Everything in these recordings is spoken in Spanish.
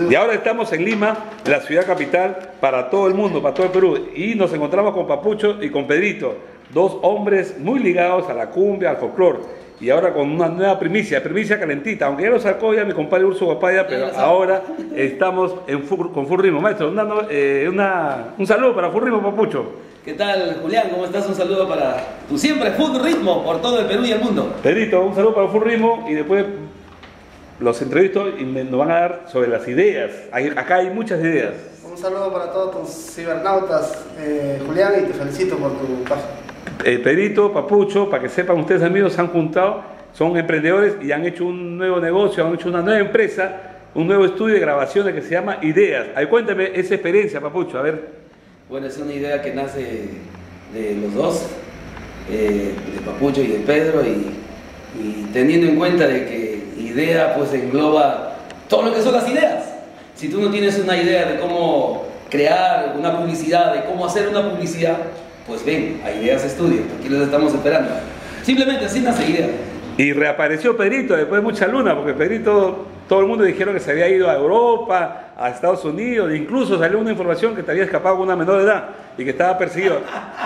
Y ahora estamos en Lima, la ciudad capital, para todo el mundo, para todo el Perú. Y nos encontramos con Papucho y con Pedrito, dos hombres muy ligados a la cumbia, al folclore. Y ahora con una nueva primicia calentita, aunque ya lo sacó ya mi compadre Urso Guapaya, pero ahora estamos con Full Ritmo. Maestro, un saludo para Full Ritmo, Papucho. ¿Qué tal, Julián? ¿Cómo estás? Un saludo para tu siempre Full Ritmo por todo el Perú y el mundo. Pedrito, un saludo para Full Ritmo y después los entrevisto y nos van a dar sobre las ideas. Acá hay muchas ideas. Un saludo para todos tus cibernautas, Julián, y te felicito por tu página. Pedrito, Papucho, para que sepan ustedes amigos, se han juntado, son emprendedores y han hecho un nuevo negocio, han hecho una nueva empresa, un nuevo estudio de grabaciones que se llama Ideas. Ahí cuéntame esa experiencia, Papucho, a ver. Bueno, es una idea que nace de los dos, de Papucho y de Pedro, y teniendo en cuenta de que idea pues engloba todo lo que son las ideas. Si tú no tienes una idea de cómo crear una publicidad, de cómo hacer una publicidad, pues ven, a Ideas Estudio, aquí los estamos esperando. Simplemente así nace idea. Y reapareció Pedrito después de mucha luna, porque Pedrito, todo el mundo dijeron que se había ido a Europa, a Estados Unidos, incluso salió una información que te había escapado con una menor de edad y que estaba perseguido.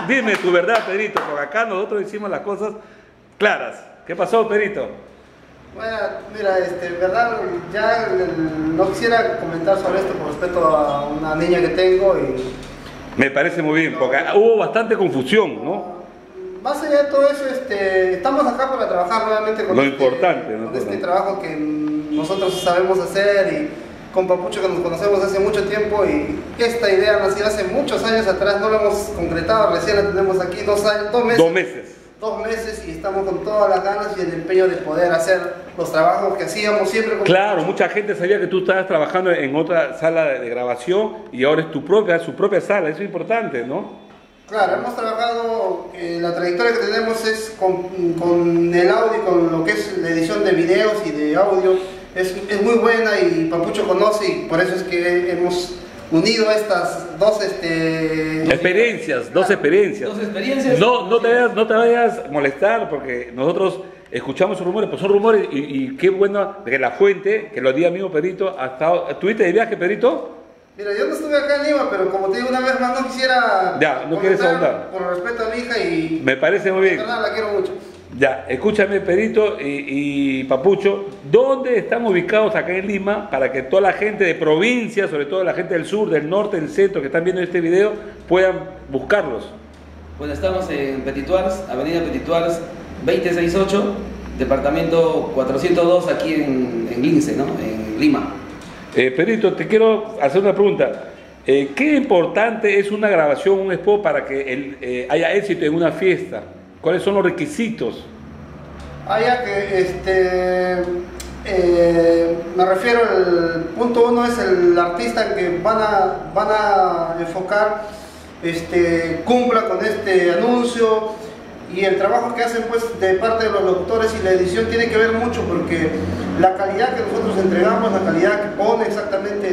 Dime tu verdad, Pedrito, porque acá nosotros hicimos las cosas claras. ¿Qué pasó, Pedrito? Bueno, mira, verdad, ya no quisiera comentar sobre esto por respeto a una niña que tengo y... Me parece muy bien, porque hubo bastante confusión, ¿no? Más allá de todo eso, estamos acá para trabajar nuevamente con este trabajo que nosotros sabemos hacer y con Papucho que nos conocemos hace mucho tiempo, y esta idea nació hace muchos años atrás, no lo hemos concretado, recién la tenemos aquí 2 meses. 2 meses y estamos con todas las ganas y el empeño de poder hacer los trabajos que hacíamos siempre. Claro, mucha gente sabía que tú estabas trabajando en otra sala de grabación y ahora es su propia sala, eso es importante, ¿no? Claro, hemos trabajado, la trayectoria que tenemos es con el audio, con lo que es la edición de videos y de audio, es muy buena y Papucho conoce, y por eso es que hemos unido estas dos experiencias. No te vayas a molestar porque nosotros escuchamos esos rumores, pues son rumores y qué bueno que la fuente, que lo diga amigo Pedrito, ha estado. ¿Estuviste de viaje, Pedrito? Mira, yo no estuve acá en Lima, pero como te digo una vez más, no quisiera... Ya, no quieres ahondar. Por respeto a mi hija y... Me parece muy bien. La quiero mucho. Ya, escúchame, Pedrito y Papucho, ¿dónde están ubicados acá en Lima para que toda la gente de provincia, sobre todo la gente del sur, del norte, del centro, que están viendo este video, puedan buscarlos? Bueno, estamos en Petituars, Avenida Petituars 268, departamento 402, aquí en Lince, ¿no? En Lima. Pedrito, te quiero hacer una pregunta. ¿Qué importante es una grabación, un spot para que haya éxito en una fiesta? ¿Cuáles son los requisitos? Ya que me refiero, el punto 1 es el artista que van a enfocar, cumpla con este anuncio, y el trabajo que hacen pues de parte de los locutores y la edición tiene que ver mucho, porque la calidad que nosotros entregamos, la calidad que pone exactamente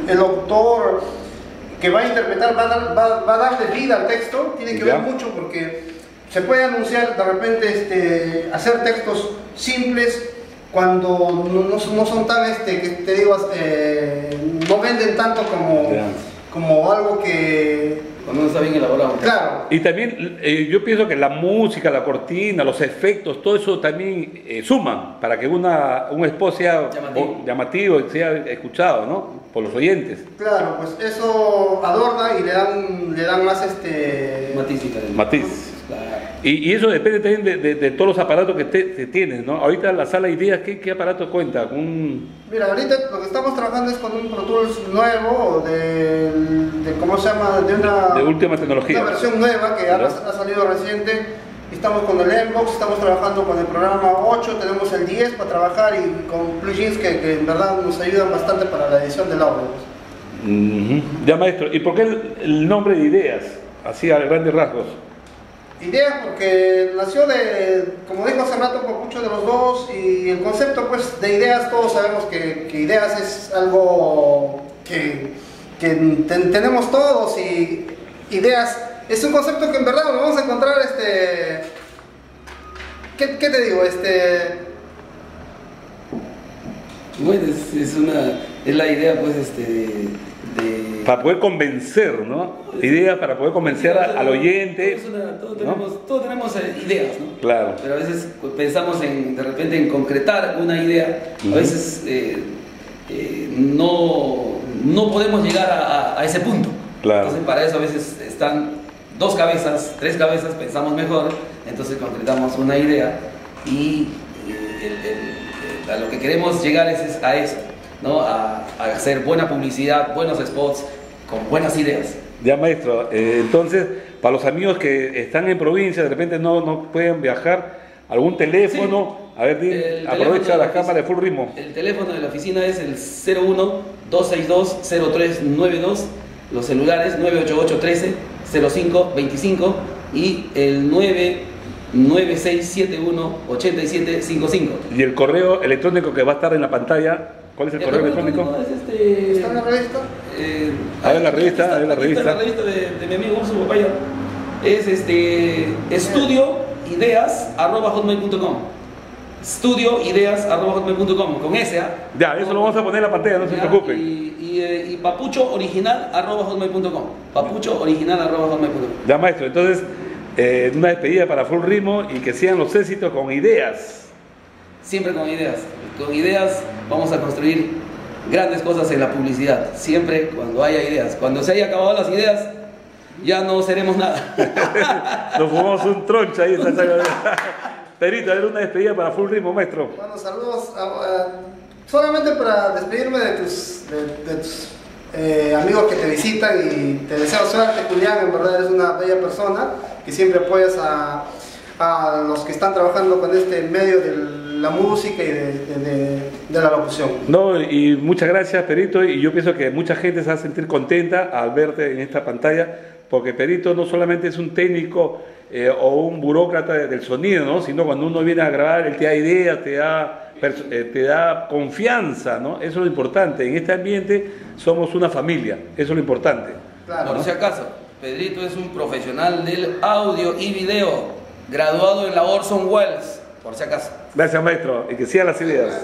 el locutor que va a interpretar, va a darle vida al texto, tiene que ver mucho, porque se puede anunciar de repente hacer textos simples cuando no son tan, que te digo, no venden tanto como algo que... Cuando no está bien elaborado. Claro. Y también yo pienso que la música, la cortina, los efectos, todo eso también suman para que un spot sea llamativo y sea escuchado, ¿no? Por los oyentes. Claro, pues eso adorna y le dan más matiz. Claro. Y eso depende también de todos los aparatos que tienes, ¿no? Ahorita la sala de ideas, ¿qué aparato cuenta? Mira, ahorita lo que estamos trabajando es con un Pro Tools nuevo, ¿cómo se llama? De última tecnología. Una versión nueva que ha salido reciente. Estamos con el Mbox, estamos trabajando con el programa 8, tenemos el 10 para trabajar, y con plugins que en verdad nos ayudan bastante para la edición del audio. Ya, maestro, ¿y por qué el nombre de Ideas? Así a grandes rasgos. Ideas porque nació como dijo hace rato, por mucho de los dos, y el concepto pues de ideas, todos sabemos que ideas es algo que tenemos todos, y ideas es un concepto que en verdad lo vamos a encontrar, ¿qué te digo? Bueno, es la idea, pues, para poder convencer, ¿no? Ideas para poder convencer al oyente. Todos tenemos ideas, ¿no? Claro. Pero a veces pensamos de repente en concretar una idea. A veces no podemos llegar a ese punto. Claro. Entonces para eso a veces están 2 cabezas, 3 cabezas, pensamos mejor, entonces concretamos una idea y a lo que queremos llegar es a eso, ¿no? A hacer buena publicidad, buenos spots, con buenas ideas. Ya, maestro, entonces, para los amigos que están en provincia, de repente no pueden viajar, algún teléfono, sí. A ver, aprovecha la cámara de Full Ritmo. El teléfono de la oficina es el 01-262-0392, los celulares 988-13-05-25 y el 99671-8755. Y el correo electrónico que va a estar en la pantalla, ¿cuál es el correo electrónico? ¿Está en la revista? A ver la revista, Está en la revista de mi amigo su papaya. Es estudioideas@hotmail.com. Estudioideas@hotmail.com con S. Ya, eso lo vamos a poner en la pantalla, no se preocupen. Y papuchooriginal@hotmail.com. Papuchooriginal@hotmail.com. Ya, maestro, entonces una despedida para Full Ritmo y que sean los éxitos con ideas. Siempre con ideas. Con ideas vamos a construir grandes cosas en la publicidad. Siempre cuando haya ideas. Cuando se haya acabado las ideas, ya no seremos nada. Nos fumamos un troncho ahí. Pedrito, a ver, una despedida para Full Ritmo, maestro. Bueno, saludos. Solamente para despedirme de tus amigos que te visitan y te deseo suerte, Julián. En verdad eres una bella persona que siempre apoyas a los que están trabajando con este medio de la música y de la locución. No, y muchas gracias, Perito, y yo pienso que mucha gente se va a sentir contenta al verte en esta pantalla, porque Perito no solamente es un técnico o un burócrata del sonido, ¿no? Sino cuando uno viene a grabar, él te da ideas, te da confianza, ¿no? Eso es lo importante. En este ambiente somos una familia, eso es lo importante. Claro. Por si acaso, Pedrito es un profesional del audio y video, graduado en la Orson Welles, por si acaso. Gracias, maestro, y que sigan las ideas.